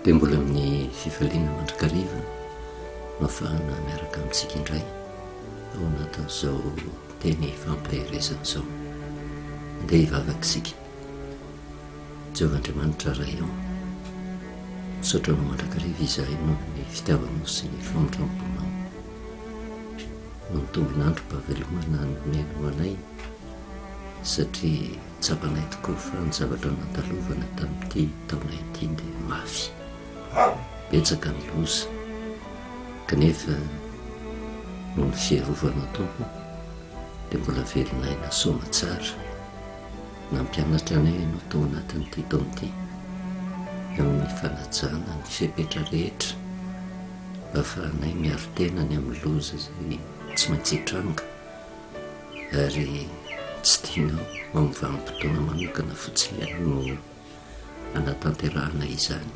dia mbola amin'ny fifaliana mandrakariva no afahana miaraka amintsika indray ao anatin'izao teny fampahirezana izao. Andeha hivavaka isika. Jehovahandriamanitra ray ao, misaotra anao mandrakariva izahay noho ny fitiavanao sy ny famondram-ponao. No tombonandro mpahavelomana nomeno anay satria tsapanay tokoa fa ny zavatra nandalovana tamin'ity taonay ity dia mafy. Betsaka ny loza kanefa noho ny fiarovanao tompo dia mbola velonay nasaoma tsara. Nampianatra anay ianao tao anatin'ity taon'ity amin'ny fanajana ny fiapetra rehetra mba ahafahanay miaro tena ny amin'ny loza izay tsy maintsy hitranga ary tsy tianao mamovanim-potoana manokana fotsiny ihany no anatanterahana izany,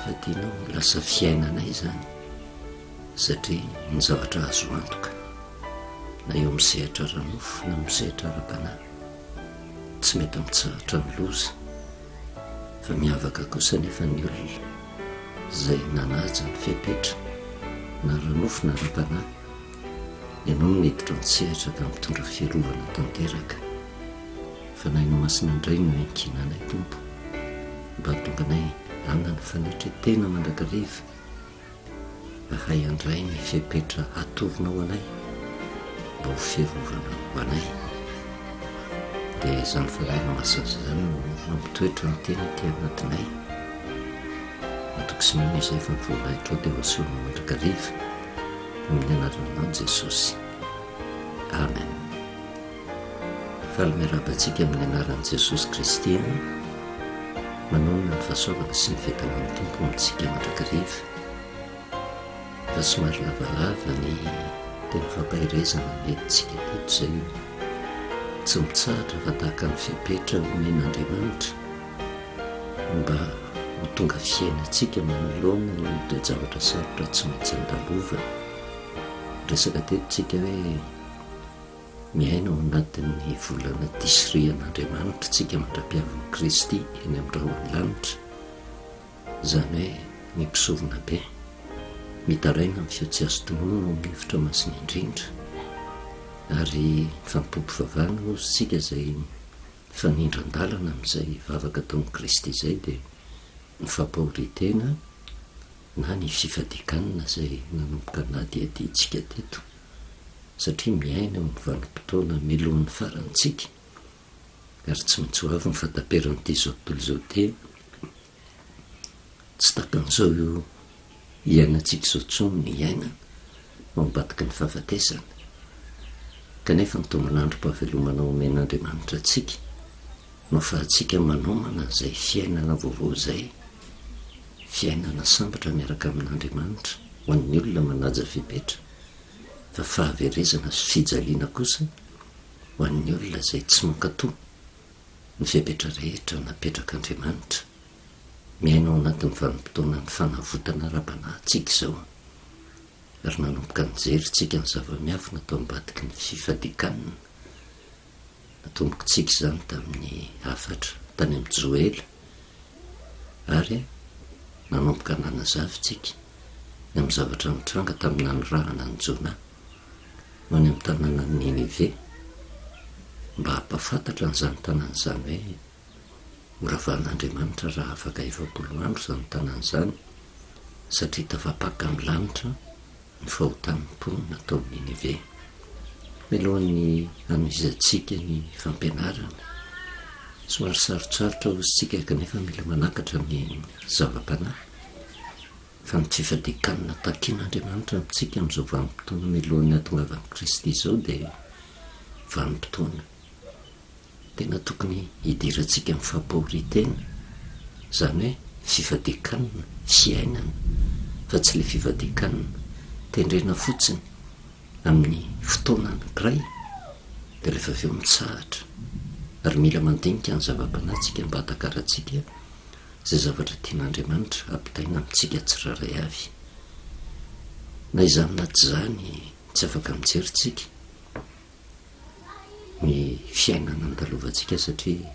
fa tianao lasa fiainanay izany satria ny zavatra azo antoka na eo misehatra ranofo na misehatra ara-panahy tsy mety mitsahatra ny loza, fa miavaka kosa nefa ny olona izay nanaja ny fiapetra na ranofo na ara-panahy ianao miditra mitsehatra ka mitondra fiarovana tanteraka. Fa naino masina indray no enkinanay tompo mba tonganay anana fanatretena mandrakariva mba hay andray ny fiapetra atovinao anay mba ho fiarovana ho anay. Dia izany falaina masasa izany no mampitoetra ny tena ty anatinay. Atokisinoana izay fa nyvoalahitrao dia ho asoana mandrakariva amin'ny anaranao Jesosy. Amen. Faly miarabantsika amin'ny anaran'i Jesosy Kristy manonona ny fahasoavana sy ny fiadanan'ny tompo amintsika mandrakariva. Fa somary lavalava ny tena fampahirezana nentsika teto izay tsy mitsahatra fa tahaka ny fiapetra omen'Andriamanitra mba ho tonga fiainantsika manoloana ny dia zavatra sarotra tsy maintsy andalovana. Resaka tetontsika hoe miaina ao anatin'ny volana disirian'Andriamanitra tsika mandra-piavan'i Kristy eny amin'ny rahony lanitra, izany hoe mipisovona be, mitaraina amin'ny feo tsy azo tonoana ao amin'ny hevitra masina indrindra, ary fampiompivavahana ozy tsika izay fanindran-dalana amin'izay vavaka taon'i Kristy izay dia ny fampahoritena na ny fifadikanana izay nanomboka nadiadintsika teto, satria miaina amin'ny vanim-potoana meloan'ny farantsika ary tsy maintsy ho avy ny fataperan'ity zao tontolo izao ty tsy takan'izao io iainantsika izao tsony ny iaina mambadika ny fahafatesana. Kanefa ny tombonandro mpahavelomanao omen'Andriamanitra antsika no ahafahantsika manomana izay fiainana vaovao izay, fiainana sambatra miaraka amin'Andriamanitra ho an'ny olona manaja fiapetra, fa fahaverezana sy fijaliana kosa ho an'ny olona izay tsy mankatoa ny fiapetra rehetra napetrak'Andriamanitra. Miaina ao anatin'ny vanim-potoana ny fanavotana ara-panahintsika izao, ary nanomboka nijeryntsika ny zava-miafina tao ambadiky ny fifadikanana. Natomboka tsika izany tamin'ny afatra tany amin'ny Joela, ary nanomboka nanazavintsika amin'ny zavatra nitranga tamin'ny nanorahana ny Jona ho any amin'ny tanàna ny Ninive, mba hampafantatra n'izany tanàna izany hoe horavahan'Andriamanitra raha afaka 20 andro izany tanàna izany, satria tafapaka amin'ny lanitra ny fahotan'ny mponina tao amin'ny Ninive. Mialohan'ny hanomezantsika ny fampianarana, somary sarotsarotra ozintsika kanefa mila manakatra ny zava-panahy, fa ny fifadikanana takian'Andriamanitra amintsika amin'izao vanim-potoana mialohan'ny hatongavan'i Kristy izao dia vanim-potoana tena tokony hidirantsika amin'ny fampahoritena, izany hoe fifadikanana, fiainana, fa tsy ilay fifadikanana tendrena fotsiny amin'ny fotoana anankiray dia rehefa avy eo mitsahatra. Ary mila mandinika ny zava-panahintsika mba hatakaratsika izay zavatra tian'Andriamanitra ampitaina amintsika tsiraray avy. Na izany na tsy izany tsy afaka mijeryntsika ny fiainana andalovantsika, satria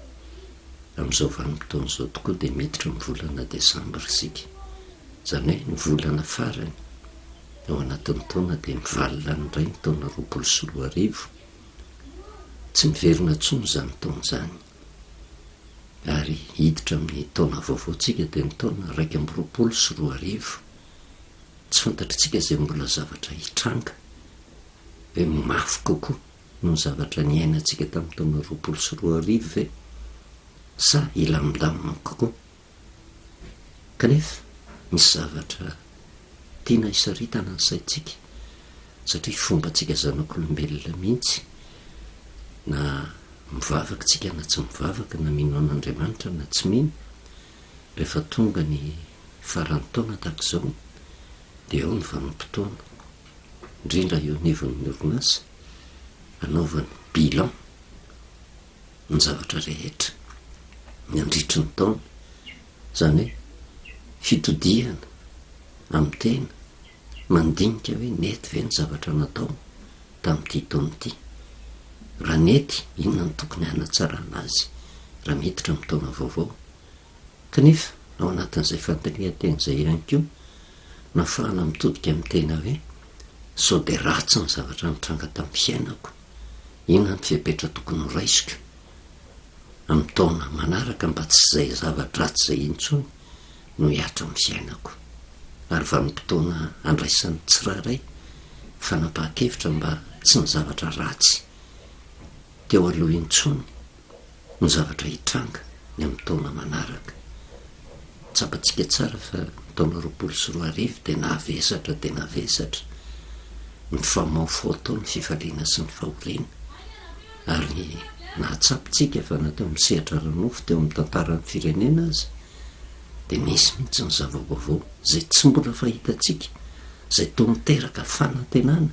amin'izao vanim-potoana izao tokoa dia miditra ny volana desambra isika, izany hoe ny volana farany ao anatin'ny taona dia mivalina ny iray ny taona 2024, tsy miverina intsony izany taona izany, ary hiditra amin'ny taona vaovaontsika dia ny taona 2024. Tsy fantatritsika izay mbola zavatra hitranga hoe mafy kokoa no zavatra ny ainatsika tamin'ny taona 2024 ve sa ilamindamina kokoa. Kanefa misy zavatra tiana hisaritana ny saintsika, satria fombantsika zanak'olombelona mihitsy, na mivavaka tsika na tsy mivavaka, na mino an'Andriamanitra na tsy mino, rehefa tonga ny faran'ny taona tahaka izao dia ao ny vanim-potoana, indrindra eo anivon'ny orinasa, anaovany bilan ny zavatra rehetra ny andritry ny taona, izany hoe fitodiana amin'ny tena mandinika hoe nety ve ny zavatra natao tamin'ity taona ity, raha nety inona ny tokony hanatsarana azy raha miditra amin'ny taona vaovao. Kanefa ao anatin'izay fanontanian-tena izay ihany koa nahafahana mitodika amin'ny tena hoe sao dia ratsy ny zavatra nitranga tamin'ny fiainako, inona ny fiapetra tokony horaisiko amin'ny taona manaraka mba tsy izay zavatra ratsy izay intsony no hiatra amin'ny fiainako. Ary vanim-potoana andraisan'ny tsirairay fanapahan-kevitra mba tsy ny zavatra ratsy teo aloha intsony ny zavatra hitranga ny amin'ny taona manaraka. Tsapantsika tsara fa taona 2024 dia nahavesatra dia nahavesatra ny famaofo atao ny fifaliana sy ny fahoriana, ary nahatsapitsika fa natao misehatra ranofo teo amin'ny tantaran'ny firenena azy dia misy mihitsy ny zava-baovao izay tsy mbola fahitantsika, izay toa miteraka fanantenana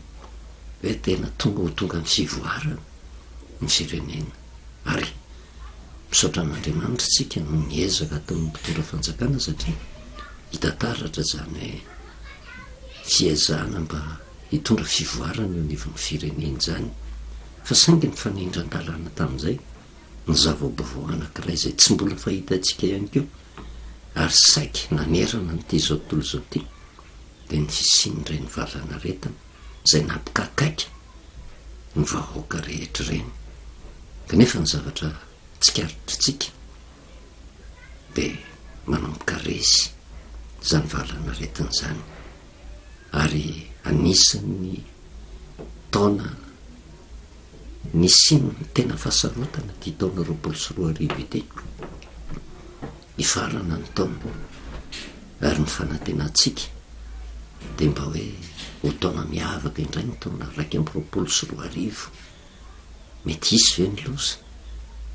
hoe tena tonga ho tonga ny fivoarana ny firenena. Ary misaotra an'Andriamanitra tsika no niezaka ataon'ny mpitondra fanjakana, satria hita taratra izany hoe fiezahana mba hitondra fivoarana eo anivon'ny firenena izany, fa saingy ny fanindran-dalàna tamin'izay ny zava-baovao anankiray izay tsy mbola fahitantsika ihany koa, ary saiky nanerana n'ity zao tontolo izao ity dia ny fisian'ireny valana retana izay nampikakaika ny vahoaka rehetra ireny. Kanefa ny zavatra tsikaritrintsika dia manomboka resy izany valana retina izany, ary anisan'ny taona nisino ny tena fahasarotana ty taona 2024 ity, hifarana ny taona, ary ny fanantenantsika dia mba hoe ho taona miavaka indray ny taona 2024. Mety hisy ve ny loza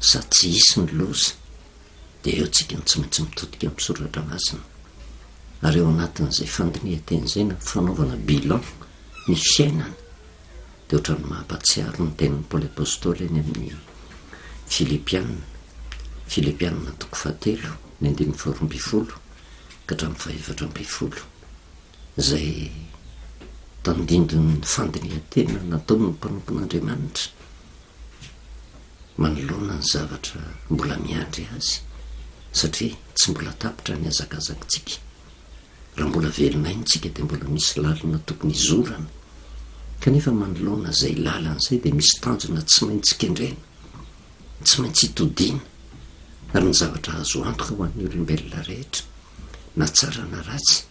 sa tsy hisy ny loza, dia eo tsika ny tsy maintsy mitodika amin'ny soratra masina. Ary eo anatin'izay fandinihan-teny izay na fanaovana bilan ny fiainana dia ohatrany mampatsiaro ny tenin'ny Paoly apôstôly eny amin'ny Filipianina 4:7-12 ka hatramin'ny 4:12, izay tandindon'ny fandinihan-tena nataony ny mpanompon'Andriamanitra manoloana ny zavatra mbola miandry azy, satria tsy mbola tapitra ny azakazakitsika. Raha mbola velonaintsika dia mbola misy lalana tokony hizorana, kanefa manoloana izay lalana izay dia misy tanjona tsy maintsy kendrena, tsy maintsy hitodiana, ary ny zavatra azo antoka ho an'ny olombelona rehetra na tsara na ratsy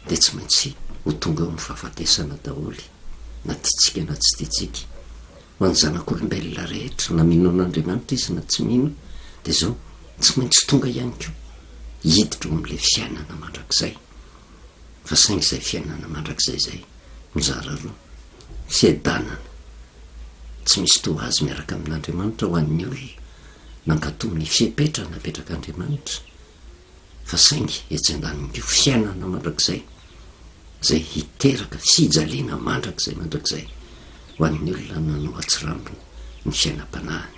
dia tsy maintsy ho tonga eo amin'ny fahafatesana daholy, na tiatsika na tsy tiatsika. Ho an'ny zanak'olombelona rehetra na mino an'Andriamanitra izy na tsy mino dia izao tsy maintsy tonga ihany koa hiditra amin'ilay fiainana mandrakizay. Fa saingy izay fiainana mandrakizay izay mizara roa: fiadanana tsy misy to azy miaraka amin'Andriamanitra ho an'ny olona nankatomy ny fiepetra napetraka Andriamanitra, fa saingy etsy an-daniny fiainana mandrakizay izay hiteraka fijaliana mandrakizay ho an'ny olona nanao atsirambina ny fiainam-panahiny.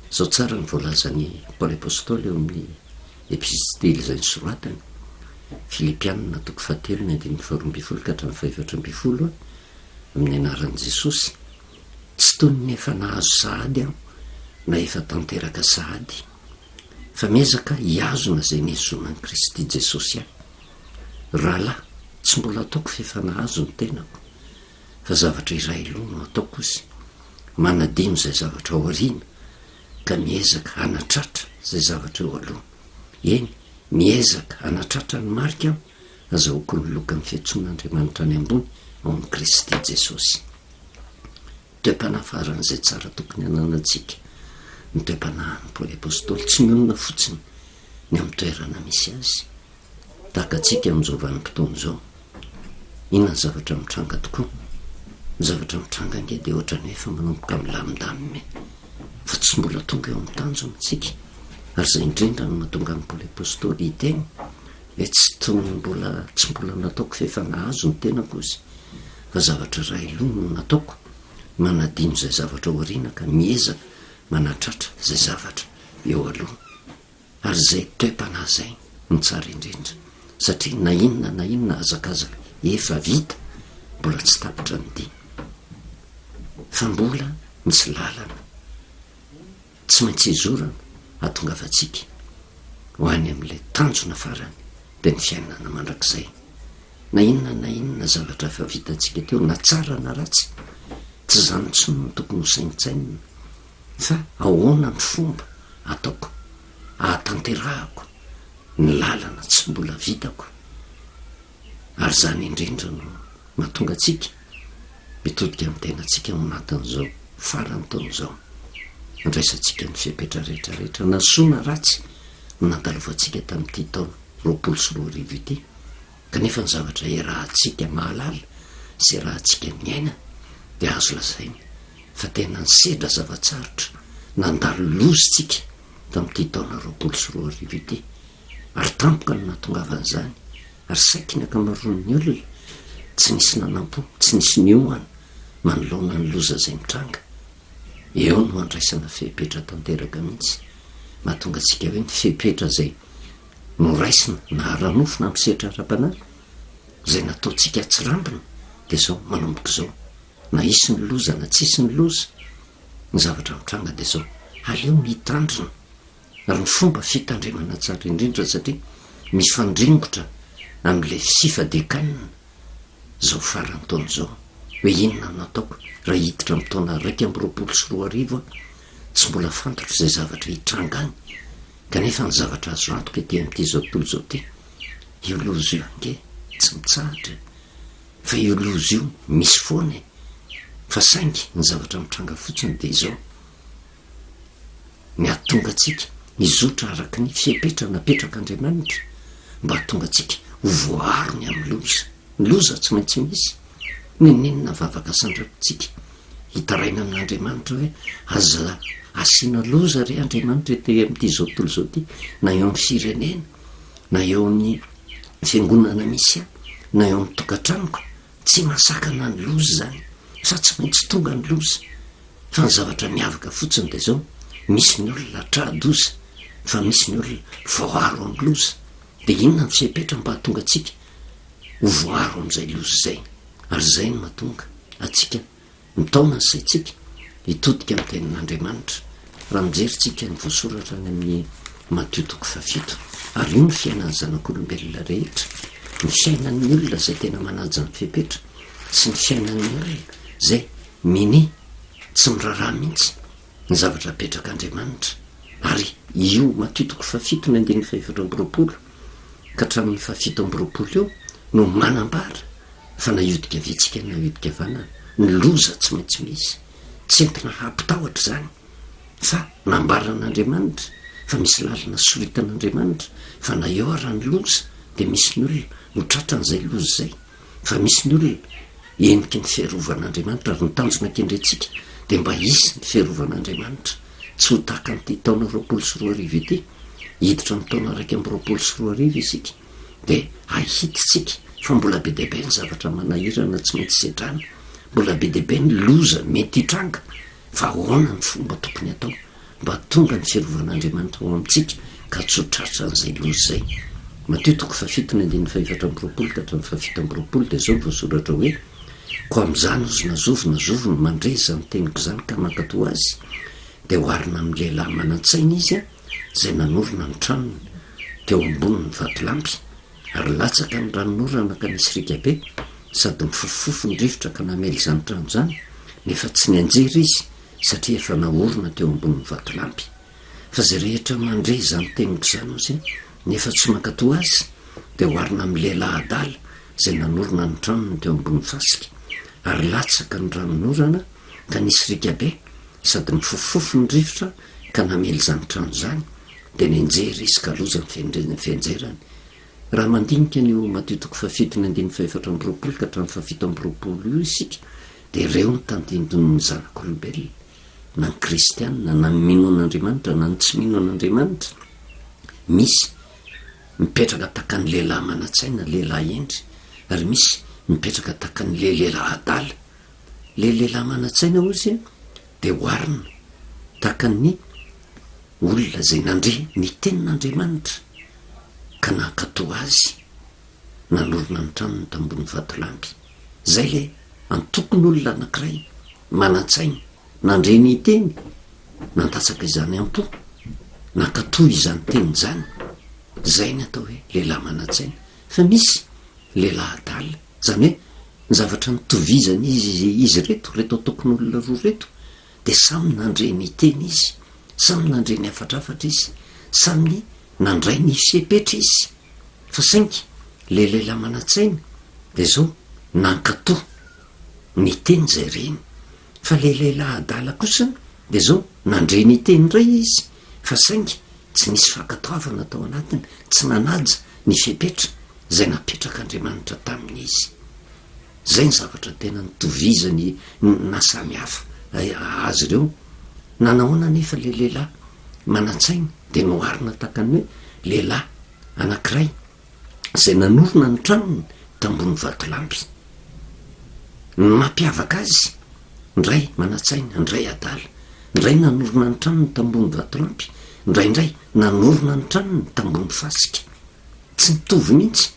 Zao tsara ny voalazan'ny Paoly apôstôly eo amin'ny epistily izay nisoratany Filipianina 4:7-12 ka hatramin'ny 5:12 amin'ny anaran'i Jesosy: tsy toy ny efa nahazo sahady aho na efa tanteraka sahady, fa miezaka hiazona zay nizonan'i Kristy Jesosy ahy. Rahalahy, tsy mbola ataoko fefanahazo ny tenako, fa zavatra iray aloha no ataoko izy, manadino zay zavatra ao aoriana ka miezaka hanatratra zay zavatra eo aloha. Eny, miezaka hanatratra ny marika aho azahoako ny lokany fiantsoan'Andriamanitra any ambony ao amin'i Kristy Jesosy. Toe-panafaran'izay tsara tokony hananantsika, ny toe-panahan'ny Paoly apôstôly tsy mionona fotsiny ny amin'ny toerana misy azy. Tahaka antsika amin'izao vanim-potoana izao, inona ny zavatra mitranga tokoa? Ny zavatra mitranga nge dia ohatra ny hoe efa manomboka milamindamime, fa tsy mbola tonga eo amin'ny tanjona antsika. Ary izay indrindra no mahatonga ny Paoly apôstôly hiteny hoe tsy mbola nataoko fefanahazo ny tenako izy, fa zavatra iray aloha no nataoko, manadino zay zavatra ao aoriana ka miezaka manatratra zay zavatra eo aloha. Ary zay toe-panahy zay ny tsara indrindra, satria na inona azakazaka efa vita mbola tsy tapitra ny dia, fa mbola misy lalana tsy maintsy hizorana hahatongavantsika ho any amin'ilay tanjona farany dia ny fiainana mandrakizay. Na inona zavatra efa vitantsika teo, na tsara na ratsy, tsy zany intsony no tokony ho saintsainina, fa ahoana ny fomba ataoko ahatanterahako ny lalana tsy mbola vitako. Ary zany indrindra no mahatonga antsika mitodika amin'ny tenantsika ao anatin'izao farany taon'izao. Andraisantsika ny fiapetra rehetrarehetra na soa na ratsy nandalovantsika tamin'ity taona 2024 ity, kanefa ny zavatra iarahantsika mahalala sy iarahantsika miaina dia azo lazaina fa tena ny sedra zavatsarotra nandalo lozitsika tamin'ity taona 2024 ity. Ary tampoka no nahatongavan'izany, ary saiky ny akamaroan'ny olona tsy nisy nanampo, tsy nisy niohana manoloana ny loza izay mitranga. Eo no andraisana fehipetra tanteraka mihitsy, mahatonga antsika hoe ny fehipetra izay noraisina na ara-nofo na misehatra ara-panahy izay nataontsika atsirambina dia zao manomboka izao, na isy ny loza na tsisy ny loza, ny zavatra mitranga dia zao aleo mitandrina. Ary ny fomba fitandremana tsara indrindra, satria mifandringotra amin'ilay fifadekanina zao farany taona zao, hoe inona no nataoko raha hiditra amin'ny taona 2024 tsy mbola fantatra izay zavatra hitranga any, kanefa ny zavatra azo antoka ety amin'ity zao tontolo zao ty, io loza io ange tsy mitsahatra, fa io loza io misy foana, fa saingy ny zavatra mitranga fotsiny dia izao ny ahatonga antsika hizotra araka ny fiapetra napetraka Andriamanitra mba hahatonga antsika ho voarony amin'ny loza. Ny loza tsy maintsy misy, ninona vavaka sandrapitsika hitaraina amin'Andriamanitra hoe aza asiana loza re Andriamanitra ety amin'ity zao tontolo zao ty, na eo amin'ny firenena, na eo amin'ny fiangonana misy ahy, na eo amin'ny tokantranoko, tsy masakana ny loza zany, fa tsy maintsy tonga ny loza. Fa ny zavatra miavaka fotsiny dia zao, misy ny olona tradoza, fa misy ny olona voaro amin'ny loza. Dia inona ny fiapetra mba hahatonga antsika ho voaro amin'izay loza izay? Ary izay no mahatonga antsika mitaona ny saintsika hitodika amin'ny tenin'Andriamanitra. Raha mijeritsika ny voasoratra any amin'ny Mateo 7, ary io ny fiainan'ny zanak'olombelona rehetra, ny fiainan'ny olona izay tena manaja ny fiapetra, sy ny fiainan'ny olona izay mini tsy miraharaha mihitsy ny zavatra apetraka Andriamanitra. Ary io Mateo 7 ny 5:20 ka hatramin'ny 7:20 eo no manambara fa nahodika vitsika na nahodika vanana, ny loza tsy maintsy misy, tsy entina hampitahotra zany, fa nambaran'Andriamanitra fa misy lalina soritan'Andriamanitra fa na eo ara ny loza dia misy ny olona ho tratran'izay loza zay, fa misy ny olona eniky ny fiarovan'Andriamanitra. Ary ny tanjona kendrentsika dia mba hisy ny fiarovan'Andriamanitra, tsy ho tahaka amin'ity taona 2024 ity, hiditra amin'ny taona 2024 isika dia ahititsika fa mbola be deabe ny zavatra manahirana tsy maintsy sedrana, mbola be deabe ny loza mety hitranga, fa ahoana ny fomba tokony atao mba tonga ny fiarovan'Andriamanitra ao amintsika ka tsy ho tratra an'izay loza zay. Mateo 7:4-20 ka hatramin'ny 7:20 dia zao voasoratra hoe: ko amin'izany ozy nazovy mandreza ny teniko izany ka mankatò azy, dia hoarina amin'ny lehilahy manan-tsaina izy zay nanorona ny tranony teo amboniny vatolampy ary latsaka ny ranonorana ka nisy rika be sady mifofofo ny rivotra ka namely izany trano zany nefa tsy ny anjery izy satria efa naorona teo amboniny vatolampy fa zay rehetra mandre zany teniko zany ozy nefa tsy mankato azy dia hoarina amin'ny lehilahy adala zay nanorona ny tranony teo amboniny fasika ary latsaka ny ranonorana ka nisy rika be sady mifofofo ny rivotra ka namely zany trano zany dia nenjery izy ka loza ny fianjerany raha mandinika nyo matitoko fafitony 420 ka hatrany 720 io isika dia ireo ny tandindon'ny zanak'olombelona na ny kristianina na ny mino an'Andriamanitra na ny tsy mino an'Andriamanitra misy mipetraka taka ny lehilahy manatsaina lehilahy endry ary misy mipetraka taka ny lehilahy adala le lehilahy manatsaina ozy dia hoarina taka ny olona zay nandre ny tenin'Andriamanitra ka nankato azy nanorona ny tranony tambony vatolampy zay le antokony olona anankiray manatsaina nandre ny teny nandatsaka izany ampo nankato izany teny zany zay ny atao hoe lehilahy manatsaina fa misy lehilahy adala zany hoe ny zavatra nitovizany izy reto atokony olona roa reto dia samy nandre ny teny izy samy nandre ny afatrafatra izy samy nandray ny fiepetra izy fa saingy le lehilahy manatsaina dia zao nankato ny teny zay reny fa le lehilahy adala kosa dia zao nandre ny teny ray izy fa saingy tsy nisy fankatoavana tao anatiny tsy nanaja ny fiepetra zay napetrak'Andriamanitra taminy izy zay ny zavatra tena nitovizany na samy hafa azy ireo nanahoana nefa le lehilahy manatsaina dia noharina takany hoe lehilahy anankiray zay nanorona ny tranony tambony vatolampy ny mampiavaka azy ndray manatsaina ndray adala ndray nanorona ny tranony tambony vatolampy ndraindray nanorona ny tranony tambony fasika tsy mitovy mihitsy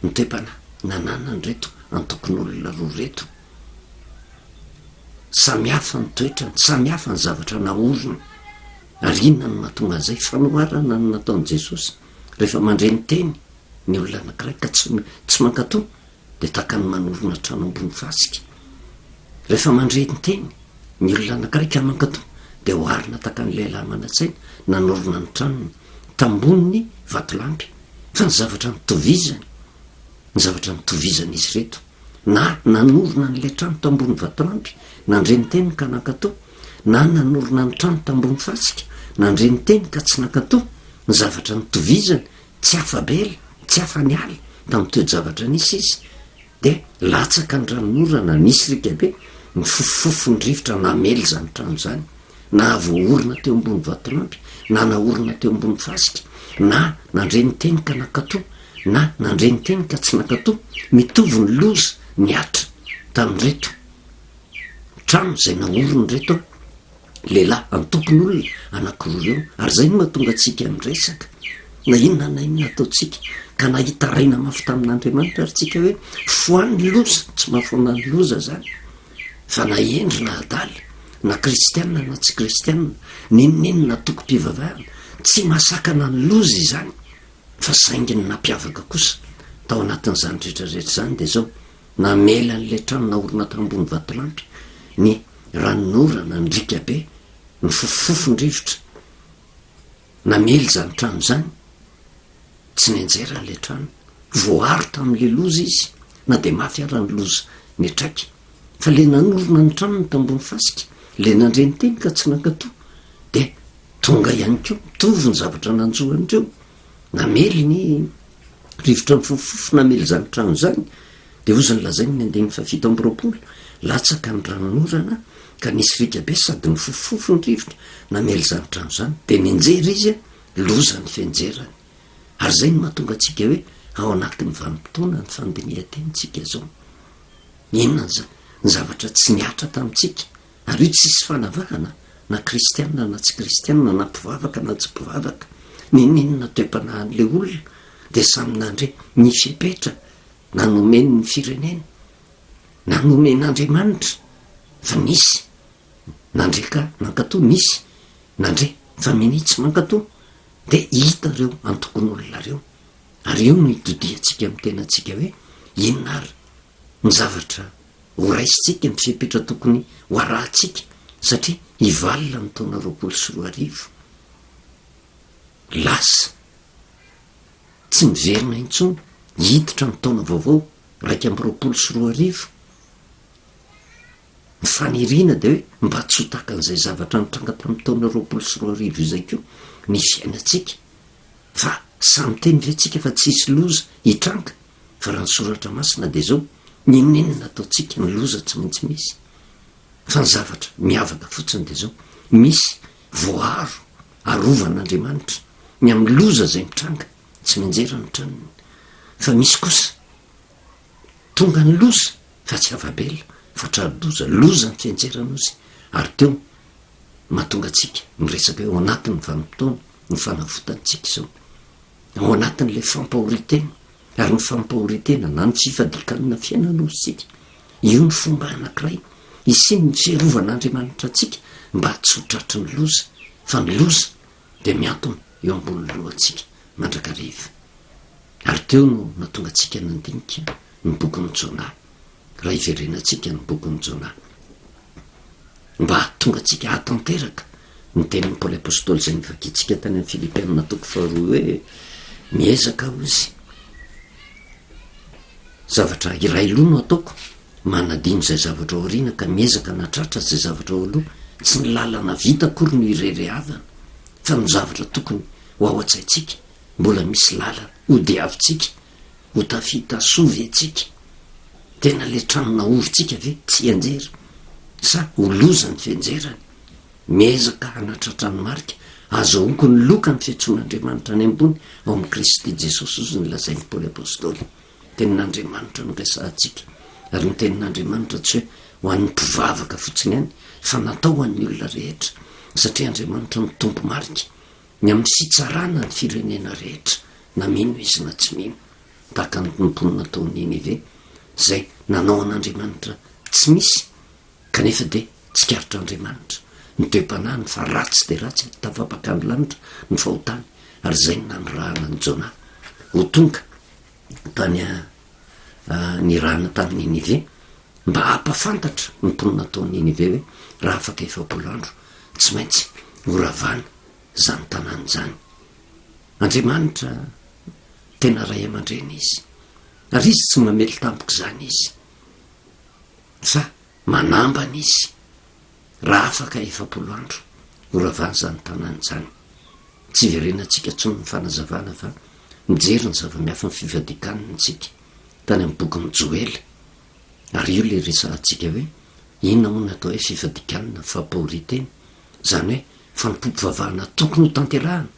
ny toepana nanana ny reto antokon'olona roa reto samy hafa ny toetrany samy hafa ny zavatra naorona ary inona ny mahatonga an'izay fanoharana ny nataon'i Jesosy rehefa mandre ny teny ny olona anankiray ka tsy mankato dia taka ny manorona trano ambony fasika rehefa mandre ny teny ny olona anankiray ka mankato dia hoharina taka ny lehilahy manatsaina nanorona ny tranony tamboniny vatolampy fa ny zavatra nitovizany izy reto na nanorona n'le trano tambony vatolampy nandre ny teny ka nankato na nanorona ny trano tambony fasika nandre ny teny ka tsy nankato ny zavatra nitovizany tsy afabela tsy afaniala tamin'ny toe-javatra nisy izy dia latsaka ny ranonorana nisy rika be mifofofo ny rivotra namely zany trano zany na voaorina teo ambony vatolampy na naorina teo ambony fasika na nandre ny teny ka nankato na nandre ny teny ka tsy nankato mitovy ny loza ny atra tamin'reto trano zay naorony reto lehilahy antokony olona anankiroa reo ary zay no mahatonga atsika miresaka na inona na inona ataotsika ka nahita raina mafy tamin'Andriamanitra ary tsika hoe foan'ny loza tsy mahafoana ny loza zany fa na endry na adala na kristianina na tsy kristianina ninonenona toko-pivavahana tsy masakana ny loza izany fa sainginy nampiavaka kosa tao anatin'izany rehetrarehetra zany dia zao namela n'le trano naorina tambony vatolampy ny ranonorana ny rika be ny fofofo ny rivotra namely zany trano zany tsy nenjera n'le trano voaro tamin'le loza izy na dia mafy ara ny loza ny traiky fa le nanorona ny trano ny tambony fasika le nandre ny teny ka tsy nankato dia tonga ihany koa mitovy ny zavatra nanjohan'ireo namely ny rivotra mifofofo namely zany trano zany dia ozy ny lazainy ny 720 latsaka ny ranonorana ka nisy rika be sady mifofofo ny rivotra namely zany trano zany dia nenjera izy loza ny fianjerany ary zay ny mahatonga atsika hoe ao anatin'ny vanim-potoana ny fandinihan-tenitsika zao inona ny zavatra tsy niatra tamintsika ary io tsisy fanavahana na kristianina na tsy kristianina na mpivavaka na tsy mpivavaka ninonenona toe-panahan'le olona dia samy nandre ny fiepetra nanomeny ny firenena nanomen'Andriamanitra fa nisy nandre ka nankato misy nandre fa minitsy mankato de hita reo antokon'olona reo ary io no hitodiantsika amin'ny tenantsika hoe inona ary ny zavatra ho raisitsika ny fipetra tokony ho arahantsika satria hivalina ny taona 2024 lasa tsy miverina intsony hiditra ny taona vaovao 2024 ny faniriana de hoe mba tsy ho takan'izay zavatra nitranga tamin'ny taona 2024 izay ko ny fiainantsika fa samy teny ventsika fa tsisy loza hitranga fa raha ny soratra masina de zao ninenina ataotsika ny loza tsy maintsy misy fa ny zavatra miavaka fotsiny de zao misy voaro arovan'Andriamanitra ny amin'ny loza zay mitranga tsy menjera ny tranony fa misy kosa tonga ny loza fa tsy avabela fa traloza ny fianjeranozy ary teo mahatonga atsika miresaka hoe ao anatin'ny vanim-potoana ny fanavotantsika izao ao anatin'le fampahoritena ary ny fampahoritena na ny fifadikanina fiainan'ozysika io ny fomba anankiray isiny ny fiarovan'Andriamanitra atsika mba tsy ho tratry ny loza fa ny loza de miantona eo ambony lohantsika mandrakariva ary teo no natonga atsika nandinika ny bokin'ny Jona raha iverenantsika ny bokin'ny Jona mba tonga atsika hatanteraka ny tenin'ny Paoly apôstôly zay nivakitsika tany amin'ny Filipianina toko 2 hoe miezaka ozy zavatra iray loha no ataoko manadino zay zavatra ao aoriana ka miezaka natratra zay zavatra ao aloha tsy ny lalana vita akory no irerehavana fa ny zavatra tokony ho ao an-tsaintsika mbola misy lalana ho diavitsika ho tafita sovy atsika tena le tranona orintsika ve tsy anjera sa ho loza ny fianjerany miezaka hanatratra ny marika azo onko ny loka ny fiantsoan'Andriamanitra any ambony ao amin'ny Kristy Jesosy ozy ny lazain'ny Paoly apôstôly tenin'Andriamanitra no resahantsika ary ny tenin'Andriamanitra tsy hoe ho an'ny mpivavaka fotsiny ihany fa natao ho an'ny olona rehetra satria Andriamanitra mitompo marika ny amin'ny fitsarana ny firenena rehetra na mino izy na tsy mino tahaka ny mponina taon'ny Ninive zay nanao an'Andriamanitra tsy misy kanefa de tsikaritr' ny toe-panahiny fa ratsy de ratsy tafapaka ny lanitra ny fahotany ary zay ny nanorahana ny Jona ho tonga tany ny rahana tamin'ny Ninive mba hampafantatra ny mponina taon'ny Ninive hoe raha afaka 7 andro tsy maintsy horavana zany tanàny zany Andriamanitra tena ray aman-dreny izy ary izy tsy mamely tampoka zany izy fa manambana izy raha afaka 7 andro horavana zany tanàny zany tsy verenantsika tsony ny fanazavana fa mijery ny zava-miafa ny fivadikaninatsika tany amin'ny bokin'ny Joely ary io le resahantsika hoe inona moa natao hoe fivadikanina fampahoritena zany hoe fanompompivavahana tokony ho tanterahana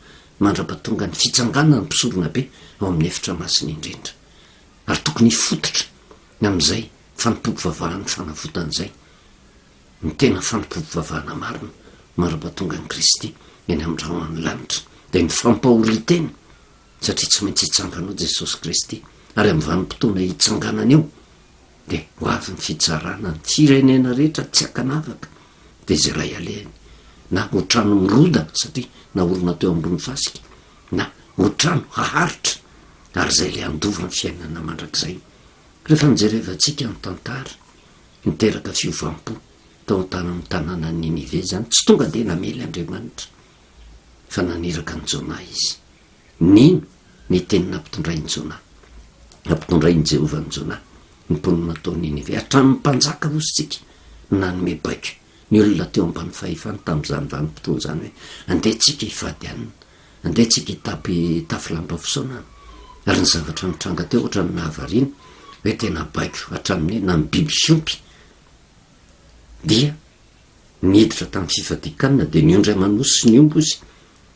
mandra-patonga ny fitsanganana ny mpisorona be ao amin'ny efitra masina indrindra ary tokony hifototra amin'izay fanompompivavahana ny fanavotan'izay ny tena fanompompivavahana marina mandra-patonga ny Kristy eny amin'ny rahoan'ny lanitra de ny fampahoritena satria tsy maintsy hitsanganao Jesosy Kristy ary amin'ny vanim-potoana hitsanganana eo de ho avy ny fitsarana ny firenena rehetra tsy akanavaka de zay ray alehany na ho trano miroda satria naorona teo ambony fasika na ho trano haharitra ary zay le andova ny fiainana mandrakizay rehefa mijerevantsika ny tantara niteraka fiovampo tao an-tany tanàna ny Ninive zany tsy tonga de namely Andriamanitra fa naniraka ny Jona izy nino ny tenina ampitondrainy Jona ampitondrainy Jehova ny Jona ny mponina taon'ny Ninive hatramin'ny mpanjaka ozytsika nanome baiko ny olona teo ambany fahefany tamin'izany vanim-potoana zany hoe andehantsika hifady anina andehantsika hitapy tafilamba fisaonana ary ny zavatra nitranga teo ohatra ny nahavariana hoe tena baiko hatramin'ny na ny biby fiompy dia niditra tamin'ny fifadikanina de niondray manosy sy ny ombo izy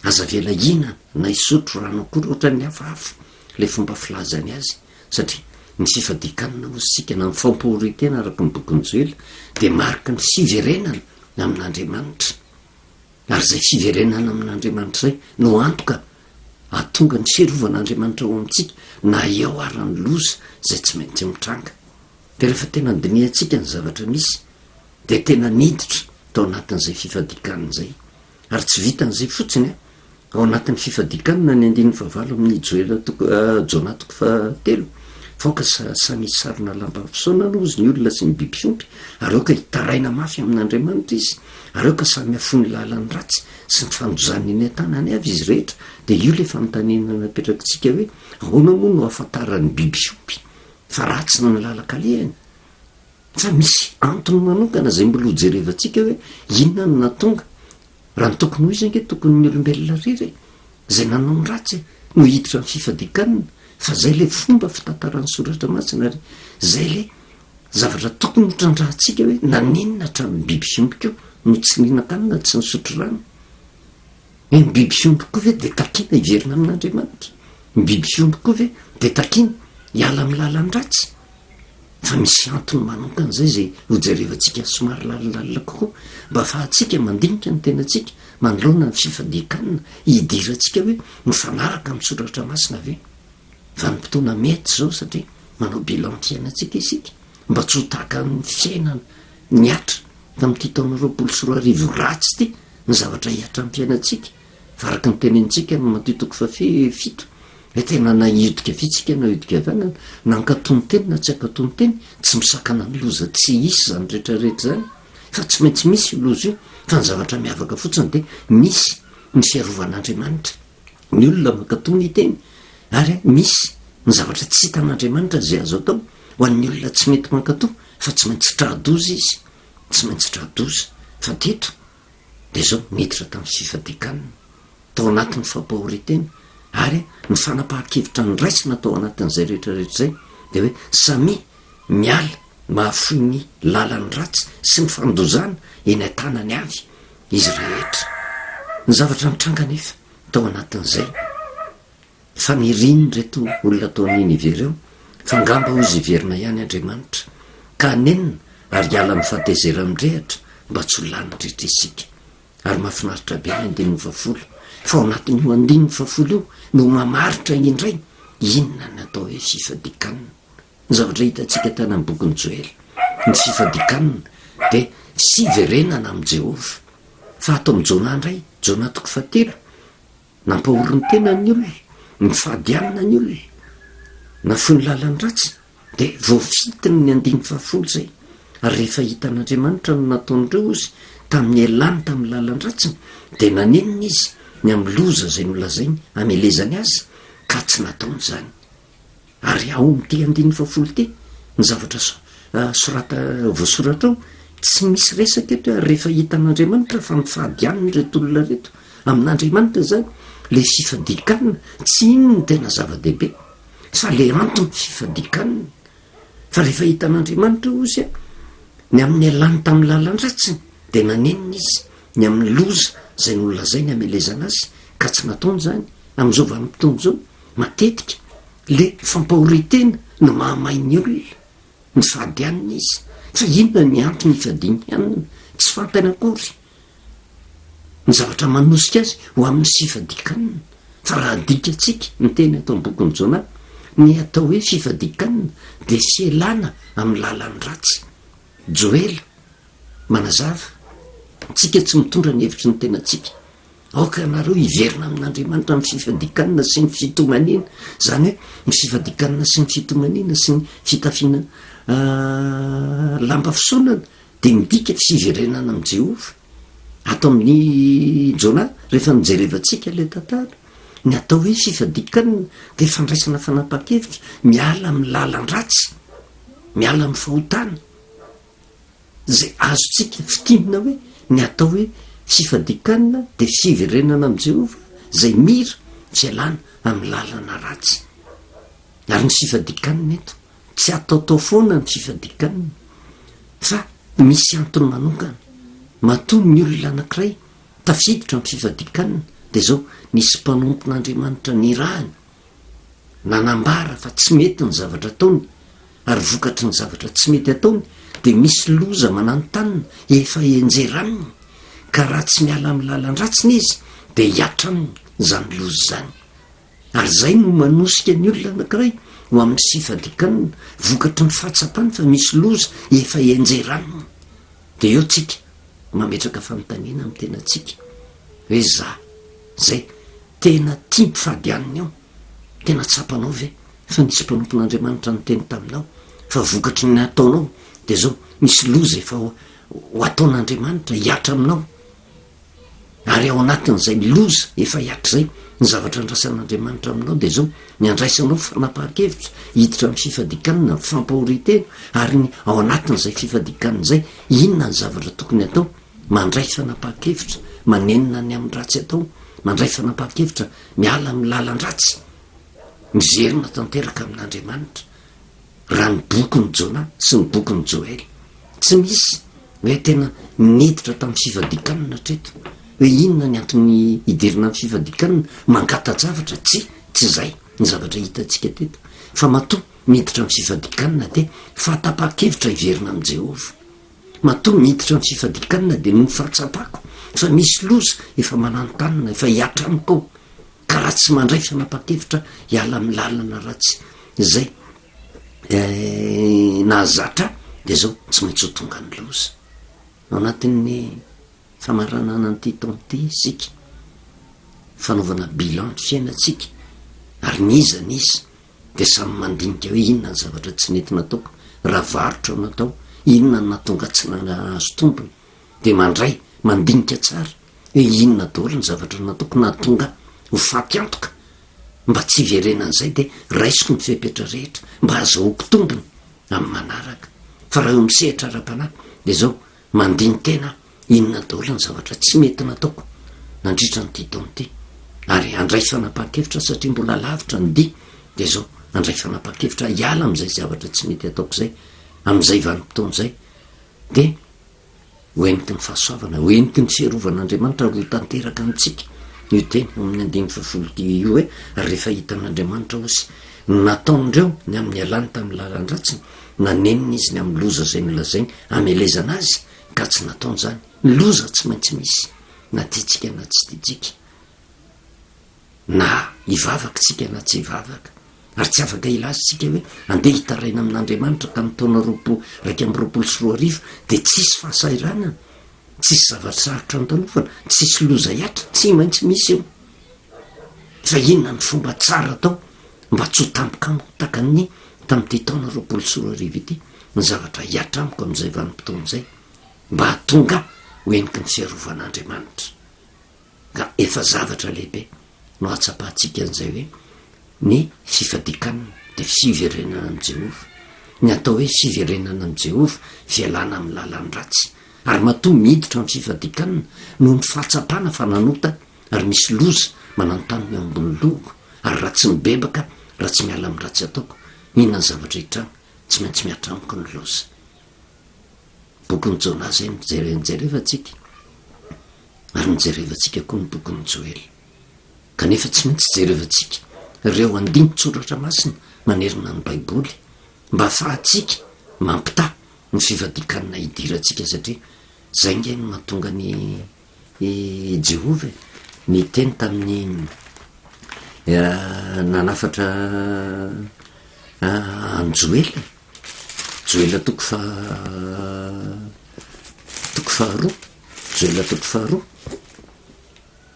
aza vela inana na isotro rano akory ohatra ny hafahafa le fomba filazany azy satria ny fifadikanina ozysika na ny fampahoritena araka ny bokin'ny Joely de marika ny fiverenana amin'Andriamanitra ary zay fiverenana amin'Andriamanitra zay no antoka atonga ny fierovan'Andriamanitra ao amintsika na eo arany loza zay tsy maintsy mitranga de rehefa tena ndiniantsika ny zavatra misy de tena niditra tao anatin'izay fifadikanina zay ary tsy vitan'izay fotsiny ao anatin'ny fifadikanina ny andiny favalo amin'ny jona toko fatelo faoka samisy sarina lamba fisaona no izy ny olona sy ny biby fiompy areoka hitaraina mafy amin'andriamanitra izy areoka samy afony lalany ratsy sy ny fandozany eny an-tanany avy izy rehetra dia io le fanontaniana napetrakitsika hoe ahoana moa no afantaran'ny biby fiompy fa ratsy no nylalaka-lehany fa misy antony manokana zay mbola hojerevantsika hoe inona no natonga raha ny tokony ho izy ange tokony ny olombelona riry zay nanao ny ratsy no hiditra ny fifadikanina fa zay le fomba fitantaran'ny soratra masina ary zay le zavatra tokony hotrandrahantsika hoe naninona hatramin'ny biby fiompy keo no tsy ninakanina tsy nisotro rano hoe ny biby fiompy koa ve de takina hiverina amin'andriamanitra ny biby fiompy koa ve de takina hiala amin'ny lalany ratsy fa misy antony manokana zay zay hojerevantsika somary lalilalina kokoa mba afahantsika mandinika ny tenantsika manoloana ny fifadikanina hidirantsika hoe mifanaraka amin'ny soratra masina ve fa ny mpotona mety zao satria manao bilan fiainantsika isika mba tsy ho tahaka ny fiainana ny atra tamin'ity taona 2024 ratsy ty ny zavatra hiatra amin'ny fiainantsika fa araka ny tenentsika no matitoko fa fito hoe tena nahiodika vitsika nahiodika avanana nankatony teny na tsy ankatony teny tsy misakana ny loza tsy isy zany rehetrarehetra zany fa tsy maintsy misy loza io fa ny zavatra miavaka fotsiny de misy ny fiarovan'andriamanitra ny olona mankatony teny ary misy ny zavatra tsy hitan'andriamanitra zay azo atao ho an'ny olona tsy mety mankatò fa tsy maintsy tradoza izy tsy maintsy tradoza fa teto de zao miditra tamin'ny fifadikanina tao anatin'ny fampahoritena ary ny fanapahan-kevitra ny raisina atao anatin'izay rehetrarehetra zay de hoe samy miala mahafoy ny lalany ratsy sy ny fandozana eny an-tanany avy izy rehetra ny zavatra mitranga nefa tao anatin'izay fa niriny reto olona tao an'iny ivereo fa ngamba ho izy iverina ihany andriamanitra ka anenina ary hiala amin'ny fahatezera-mindrehatra mba tsy ho lany rehetra isika ary mahafinaritra be ny andininy vavolo fa ao anatin'io andininy vavolo io no mamaritra indray inona ny atao hoe fifadikanina ny zavatra hitantsika tany amin'ny bokyny joely ny fifadikanina de fiverenana amin'i Jehova fa ato amin'ny jona indray jona toko fatelo nampahorony tena ny olona ny fahadianina ny olona na fony lalany ratsy de voafitiny ny andiny vavolo zay ary rehefa hitan'andriamanitra no nataon'ireo izy tamin'ny elany tamin'ny lalany ratsiny de nanenina izy ny amin'ny loza zay nolazainy amelezany azy ka tsy nataony zany ary ao am'ty andiny vavolo ty ny zavatra sorata voasoratra ao tsy misy resaka eto ary rehefa hitan'andriamanitra fa ny fahadianiny reto olona reto amin'andriamanitra zany le fifadikanina tsy ino ny tena zava-dehibe fa le antony fifadikanina fa rehefa hitan'andriamanitra ozy a ny amin'ny alany tamin'ny lalany ratsiny de nanenina izy ny amin'ny loza zay nolazainy amelezana azy ka tsy nataony zany amin'izao vanim-potoana zao matetika le fampahoritena no mahamainy olona ny fahadianina izy fa inona ny antony ifadiany ianina tsy fantany akory ny zavatra manosika azy ho amin'ny fifadikanina fa raha dikatsika ny teny atao am-bokyny jona ny atao hoe fifadikanina de fielana amin'ny lalany ratsy joely manazava tsika tsy mitondra ny hevitry ny tenatsika aoka ianareo hiverina amin'andriamanitra ny fifadikanina sy ny fitomaniana zany hoe ny fifadikanina sy ny fitomaniana sy ny fitafiana lamba fisaonana de midika fiverenana amin'i Jehova atao amin'ny jona rehefa mijerevantsika le tantara ny atao hoe fifadikanina de fandraisana fanapaha-kevitra miala amin'ny lalany ratsy miala amin'ny fahotana zay azotsika fitinina hoe ny atao hoe fifadikanina de fiverenana amin'i Jehova zay mira fialana amin'ny lalana ratsy ary ny fifadikanina eto tsy ataotao foana ny fifadikanina fa misy antony manokana matony ny olona anankiray tafiditra ny fifadikanina de zao nisy mpanompon'andriamanitra ny rahany nanambara fa tsy mety ny zavatra ataony ary vokatry ny zavatra tsy mety ataony de misy loza mananotanina efa enjeraniny ka raha tsy miala amin'ny lalany ratsiny izy de hiatra aminy zany loza zany ary zay no manosika ny olona anankiray ho amin'ny fifadikanina vokatry ny fahatsapany fa misy loza efa enjeraniny de eo tsika mametraka fanontaniana amin'ny tenatsika hoe za zay tena tia mpifadianiny ao tena tsapanao ve fa nisy mpanompon'andriamanitra ny teny taminao fa vokatry ny ataonao de zao misy loza efa ho ataon'andriamanitra hiatra aminao ary ao anatin'izay loza efa hiatra zay ny zavatra andraisan'andriamanitra aminao de zao ny andraisanao fanapahan-kevitra hiditra amin'ny fifadikanina fampahoritena ary ny ao anatin'izay fifadikanina zay inona ny zavatra tokony atao mandray fanapahan-kevitra manenina ny amin'ny ratsy atao mandray fanapahan-kevitra miala amin'ny lalan-dratsy mizerina tanteraka amin'andriamanitra raha ny bokyny jona sy ny bokyny joely tsy misy hoe tena niditra tamin'ny fifadikanina treto hoe inona ny antony hidirina amin'ny fifadikanina mangata-javatra tsy zay ny zavatra hitantsika teto fa matoa miditra amin'ny fifadikanina de fatapa-kevitra hiverina amin'i Jehova matoa miditra amin'ny fifadikanina de no fahatsapako fa misy loza efa mananontanina efa hiatra amiko ka raha tsy mandray fanapa-kevitra hiala amin'ny lalana ratsy zay nahazatra de zao tsy maintsy ho tonga ny loza ao anatin'ny famaranana nyity taonty isika fanaovana bilan ny fiainatsika ary nizany izy de samy mandinika hoe inona ny zavatra tsy nety nataoko raha varotra natao inona ny natonga tsy nahazo tompony de mandray mandinika tsara hoe inona daholo ny zavatra nataoko natonga ho faty antoka mba tsy verenan'izay de raisiko ny fepetra rehetra mba azahoako tombony amin'ny manaraka fa raha eo misehitra ara-panahy de zao mandinikena inona daholo ny zavatra tsy mety nataoko nandritra nyity taona ity ary andray fanapahan-kevitra satria mbola lavitra ny di de zao andray fanapahan-kevitra hiala am'izay zavatra tsy mety ataoko zay am'izay vanim-potoana zay de hoentiky ny fahasoavana hoentiky ny fiarovan'andriamanitra roa tanteraka amitsika io teny amin'ny 5 io hoe rehefa hitan'andriamanitra osy nataondreo ny amin'ny alany tamin'ny lalan-dratsiny nanenina izy ny amin'ny loza zay nolazainy amelezana azy ka tsy nataony zany ny loza tsy maintsy misy na tiatsika na tsy tiatsika na hivavaka tsika na tsy hivavaka ary tsy afaka ilazitsika hoe andeha hitaraina amin'andriamanitra ka mitaona 2 de tsisy fahasairanana tsisy zavatra sarotra nytalofana tsisy loza hiatra tsy maintsy misy eo fa inona ny fomba tsara atao mba tsy ho tampokamoko takany tamin'ity taona 2 ity ny zavatra hiatra amiko am'izay vanim-potoana zay mba hatonga hoeniky ny fiarovan'andriamanitra ka efa zavatra lehibe no atsapahantsika an'izay hoe ny fifadikanina de fiverenana am' Jehova ny atao hoe fiverenana am' Jehova fialana amin'ny lalany ratsy ary matoa miditra amin'ny fifadikanina noho ny fahatsapana fa nanota ary misy loza mananontany ny ambony logo ary raha tsy mibebaka raha tsy miala amin'ny ratsy ataoko inona ny zavatra hitrano tsy maintsy miatramiko ny loza bokyny Jona zay mijerevatsika ary mijerevatsika koa ny bokyny Joely kanefa tsy maintsy jerevatsika ireo andinitsoratra masina manerina ny baiboly mba afahatsika mampita ny fifadikanina hidirantsika satria zay nge no mahatonga ny Jehova ny teny tamin'ny nanafatra Joela toko faharoa Joela toko faharoa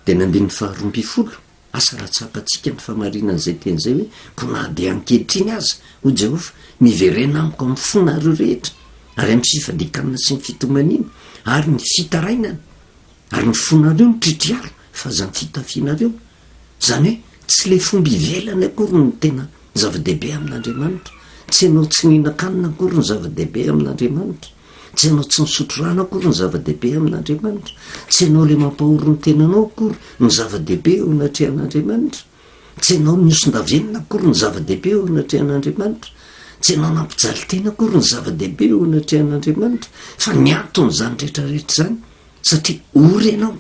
de nandiny 2 asa raha tsapatsika ny famarinan'izay teny zay hoe ko na de ankehitriny aza ho Jehova miverena amiko amin'ny fonareo rehetra ary amin'ny fifadikanina sy ny fitomanina ary ny fitarainana ary ny fonareo ny tritriaro fa zany fitafianareo zany hoe tsy le fomba ivelany akory ny tena zava-dehibe amin'Andriamanitra tsy ianao tsy ninakanina akory ny zava-dehibe amin'Andriamanitra tsy ianao tsy nisotro rano akory ny zava-dehibe amin'Andriamanitra tsy ianao le mampahoro ny tenanao akory ny zava-dehibe eo anatrehan'Andriamanitra tsy ianao niosondavenina akory ny zava-dehibe eo anatrehan'Andriamanitra tsy ianao nampijaly tena akory ny zava-dehibe eo anatrehan'Andriamanitra fa niantony zany rehetrarehetra zany satria ory ianao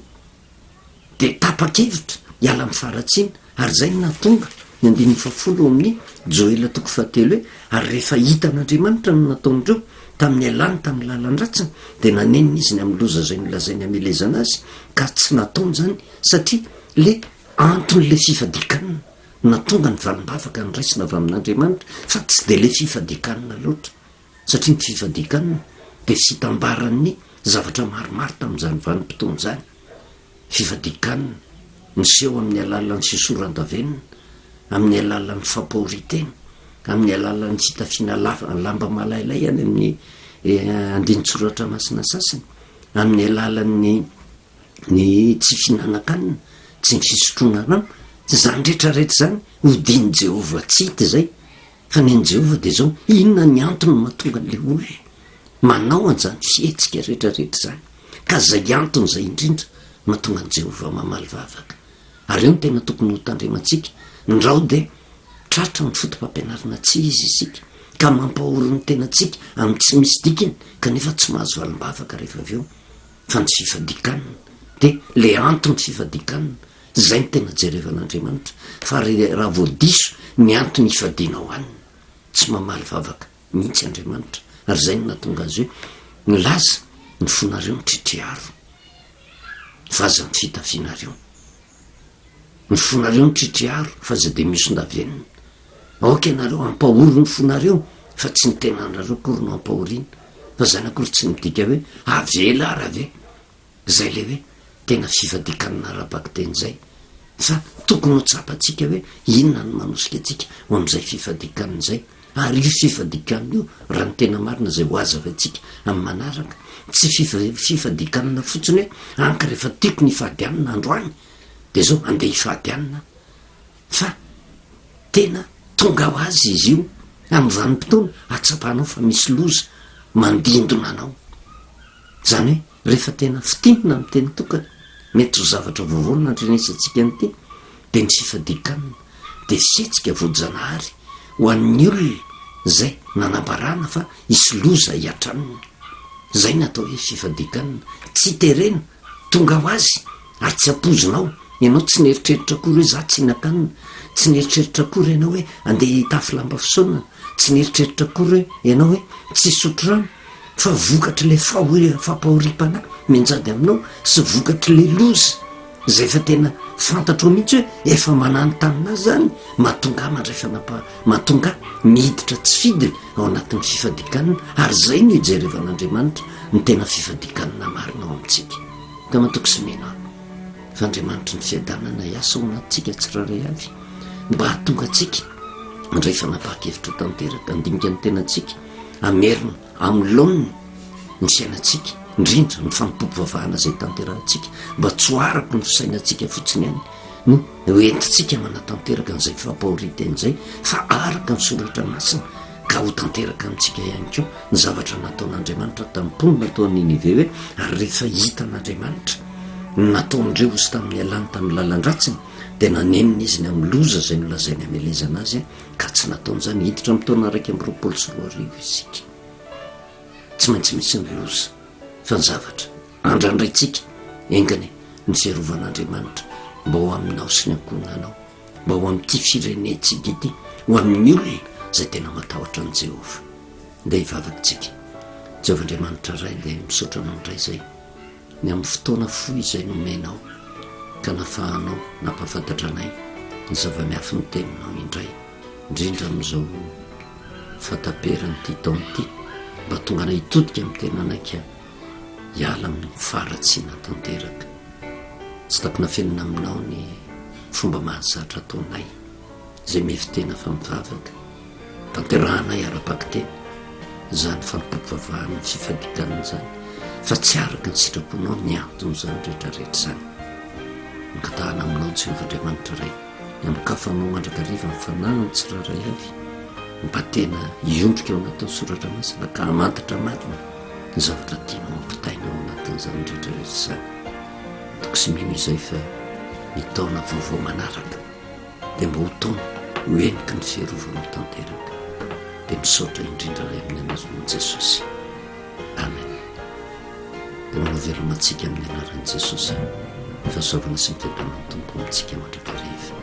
de tapa-kevitra hiala amin'ny faratsiana ary zay no natonga ny 10 amin'ny Joela toko 3 hoe ary rehefa hitan'Andriamanitra no nataondreo tamin'ny alany tamin'ny lalan-dratsiny de nanenina izy ny amin'ny loza zay nolazainy amelezana azy ka tsy nataony zany satria le anton'le fifadikanina natonga ny valim-bavaka ny raisina avy amin'Andriamanitra fa tsy de le fifadikanina loatra satria ny fifadikanina de fitambaran'ny zavatra maromaro tamin'izany vanim-potoana zany fifadikanina niseho amin'ny alalan'ny fisoran-davenina, amin'ny alalan'ny fampahoritena, amin'ny alalan'ny fitafiana lamba malailay any amin'ny andinitsoratra masina sasany, amin'ny alalan'ny tsy fihinanakanina, tsy ny fisotroana rano, zany rehetrarehetra zany hodiny Jehova tsy hita zay. Fa ny Jehova dia zao, inona ny antony mahatonga an'ilay olona manao an'izany fihetsika rehetrarehetra zany, ka zay antony zay indrindra mahatonga an' Jehova mamaly vavaka. Ary eo no tena tokony ho tandremantsika, ndrao dia tratra ny fotom-pampianarana tsy izy isika, ka mampahory ny tenantsika amin'ny tsy misy dikany, kanefa tsy mahazo valim-bavaka rehefa avy eo. Fa ny fifadikanana dia le antony fifadikanana, zay ny tena jerevan'Andriamanitra. Fa raha voadiso ny antony ifadianao aniny, tsy mamaly vavaka mihitsy Andriamanitra. Ary zay no natonga azy hoe nilaza ny fonareo nitritriaro vaza ny fitafianareo, ny fonareo nitritriaro fa zay dia misondavenina. Aoka ianareo ampahory ny fonareo fa tsy ny tenanareo kory no ampahoriana. Fa zany akory tsy midika hoe avela ara ve, zay le hoe tena fifadikanana ara-baka teny zay. Fa tokony ho tsapantsika hoe inona ny manosika atsika ho amin'izay fifadikanana zay. Ary io fifadikanana io raha ny tena marina zay ho aza avantsika amin'ny manaraka, tsy fifadikanana fotsiny hoe anka rehefa tiako ny ifadianana androany dia zao andeha ifadianana, fa tena tonga ho azy izy io amin'ny vanim-potoana atsapanao fa misy loza mandindona anao. Zany hoe rehefa tena fitinina amin'ny teny tokana, mety ho zavatra vaovao nandrenesantsika an'ity, dia ny fifadikanana dia setsika voajanahary ho an'ny olona zay nanambarana fa hisy loza hiatranina. Zay natao hoe fifadikanana, tsy terena tonga ho azy ary tsy apozinao. Ianao tsy nieritreritra akory hoe za tsy hinan-kanina, tsy nieritreritra akory ianao hoe andeha hitafy lamba fisaonana, tsy nieritreritra akory hoe ianao hoe tsy hisotro rano, fa vokatra le fampahoripana menjady aminao sy vokatra le loza zay fa tena fantatro mihitsy hoe efa mananontanyna zany, mahatonga mandrefa mahatonga miditra tsy fidiny ao anatin'ny fifadikanana. Ary zay no ijerevan'Andriamanitra ny tena fifadikanana marina ao amintsika. Ka matoky sy mena fa Andriamanitra ny fiadanana hiasa ao anatintsika tsiraray avy mba hahatonga atsika rehefa napahakevitra tanteraka andinika ny tenantsika amerina amin'ny laoniny ny fiainantsika, indrindra ny fampompovavahana zay tanterahantsika, mba tsy ho araka ny fisainantsika fotsiny ihany no hoentintsika manatanteraka n'izay fampahoritenzay, fa araka ny soratra masina ka ho tanteraka amintsika ihany koa ny zavatra nataon'Andriamanitra tamin'ny mponina tao Ninive hoe ary rehefa hita an'Andriamanitra nataondreo izy tamin'ny alany tamin'ny lalan-dratsiny dia nanenina izy ny amin'ny loza zay nolazainy amelezana azy, ka tsy nataon'izany hiditra amin'ny taona 1 isika. Tsy maintsy misy ny loza, fa ny zavatra andrandraitsika engany ny fiarovan'Andriamanitra mba ho aminao sy ny ankonanao, mba ho amin'ity firenetsika ity, ho amin'ny olona zay tena matahotra an' Jehova. Ndeha hivavakintsika. Jehova Andriamanitra ray, dia misaotra anao indray zay ny amin'ny fotoana fohy izay nomenao, ka nafahanao nampahafantatra anay ny zava-miafy ny teninao indray, indrindra amin'izao fataperan'ity taon'ity, mba tonga anay hitodika amin'ny tenanay hiala amin'ny faratsiana tanteraka. Tsy tapina fenina aminao ny fomba mahazatra ataonay zay mevitena fa mivavaka, tanterahanay ara-baka tena zany fampompovavahana ny fifadikanana zany, fa tsy araka ny sitraponao ny antony zany rehetrarehetra zany. Mikatahana aminao Jehova Andriamanitra ray, amikafanao mandrakariva ny fananany tsiraray avy, mba tena hiondrika ao anatin'ny soratra masina ka hamantatra marina ny zavatra tianao ampitaina ao anatin'izany rehetrarehetra zany. Toko sy mino izay fa ny taona vaovao manaraka dia mba ho taona hoeniky ny fiarovanao tanteraka, dia misaotra indrindra ray amin'ny anaran'i Jesosy. Amen. Dia manao veloma antsika amin'ny anaran'i Jesosy, fahasoavana sy ny fiadanan'ny Tompo amintsika mandrakariva.